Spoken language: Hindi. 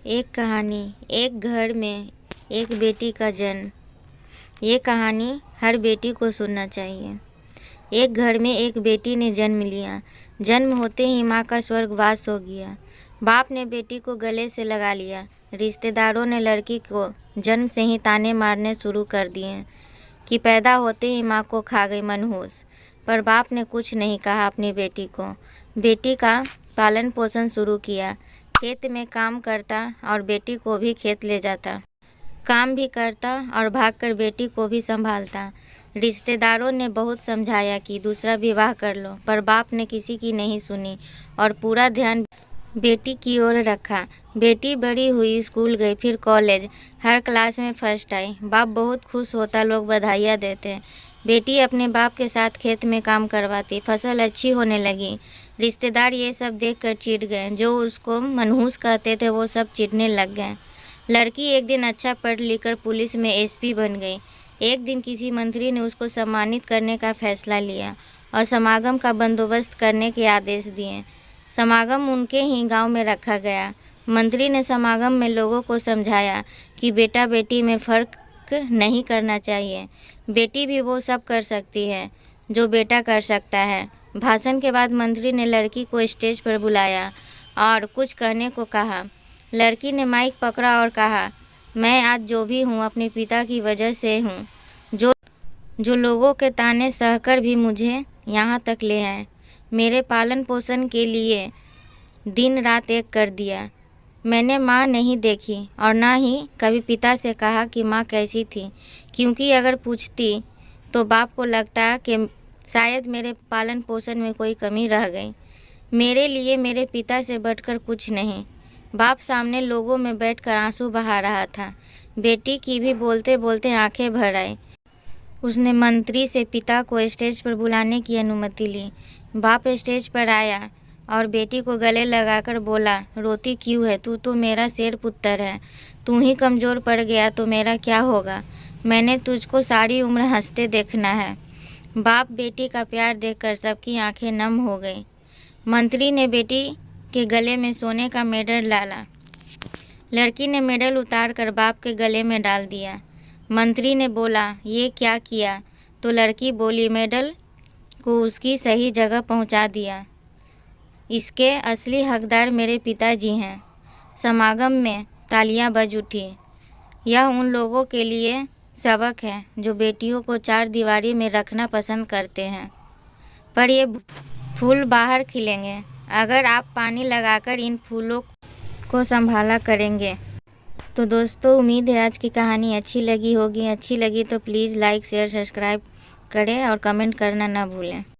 एक कहानी। एक घर में एक बेटी का जन्म। ये कहानी हर बेटी को सुनना चाहिए। एक घर में एक बेटी ने जन्म लिया। जन्म होते ही माँ का स्वर्गवास हो गया। बाप ने बेटी को गले से लगा लिया। रिश्तेदारों ने लड़की को जन्म से ही ताने मारने शुरू कर दिए कि पैदा होते ही माँ को खा गई मनहूस। पर बाप ने कुछ नहीं कहा अपनी बेटी को। बेटी का पालन पोषण शुरू किया। खेत में काम करता और बेटी को भी खेत ले जाता। काम भी करता और भागकर बेटी को भी संभालता। रिश्तेदारों ने बहुत समझाया कि दूसरा विवाह कर लो, पर बाप ने किसी की नहीं सुनी और पूरा ध्यान बेटी की ओर रखा। बेटी बड़ी हुई, स्कूल गई, फिर कॉलेज, हर क्लास में फर्स्ट आई। बाप बहुत खुश होता, लोग बधाइयाँ देते। बेटी अपने बाप के साथ खेत में काम करवाती, फसल अच्छी होने लगी। रिश्तेदार ये सब देखकर चिढ़ गए। जो उसको मनहूस कहते थे वो सब चिढ़ने लग गए। लड़की एक दिन अच्छा पढ़ लिख कर पुलिस में एसपी बन गई। एक दिन किसी मंत्री ने उसको सम्मानित करने का फैसला लिया और समागम का बंदोबस्त करने के आदेश दिए। समागम उनके ही गांव में रखा गया। मंत्री ने समागम में लोगों को समझाया कि बेटा बेटी में फ़र्क नहीं करना चाहिए। बेटी भी वो सब कर सकती है जो बेटा कर सकता है। भाषण के बाद मंत्री ने लड़की को स्टेज पर बुलाया और कुछ कहने को कहा। लड़की ने माइक पकड़ा और कहा, मैं आज जो भी हूँ अपने पिता की वजह से हूँ, जो लोगों के ताने सहकर भी मुझे यहाँ तक ले आए। मेरे पालन पोषण के लिए दिन रात एक कर दिया। मैंने माँ नहीं देखी और ना ही कभी पिता से कहा कि माँ कैसी थी, क्योंकि अगर पूछती तो बाप को लगता कि शायद मेरे पालन पोषण में कोई कमी रह गई। मेरे लिए मेरे पिता से बढ़कर कुछ नहीं। बाप सामने लोगों में बैठकर आंसू बहा रहा था। बेटी की भी बोलते बोलते आंखें भर आई। उसने मंत्री से पिता को स्टेज पर बुलाने की अनुमति ली। बाप स्टेज पर आया और बेटी को गले लगाकर बोला, रोती क्यों है? तू तो मेरा शेर पुत्र है। तू ही कमज़ोर पड़ गया तो मेरा क्या होगा? मैंने तुझको सारी उम्र हंसते देखना है। बाप बेटी का प्यार देखकर सबकी आंखें नम हो गई। मंत्री ने बेटी के गले में सोने का मेडल डाला। लड़की ने मेडल उतार कर बाप के गले में डाल दिया। मंत्री ने बोला, ये क्या किया? तो लड़की बोली, मेडल को उसकी सही जगह पहुंचा दिया। इसके असली हकदार मेरे पिताजी हैं। समागम में तालियां बज उठी। यह उन लोगों के लिए सबक है जो बेटियों को चार दीवारी में रखना पसंद करते हैं। पर ये फूल बाहर खिलेंगे अगर आप पानी लगाकर इन फूलों को संभाला करेंगे। तो दोस्तों, उम्मीद है आज की कहानी अच्छी लगी होगी। अच्छी लगी तो प्लीज़ लाइक शेयर सब्सक्राइब करें और कमेंट करना ना भूलें।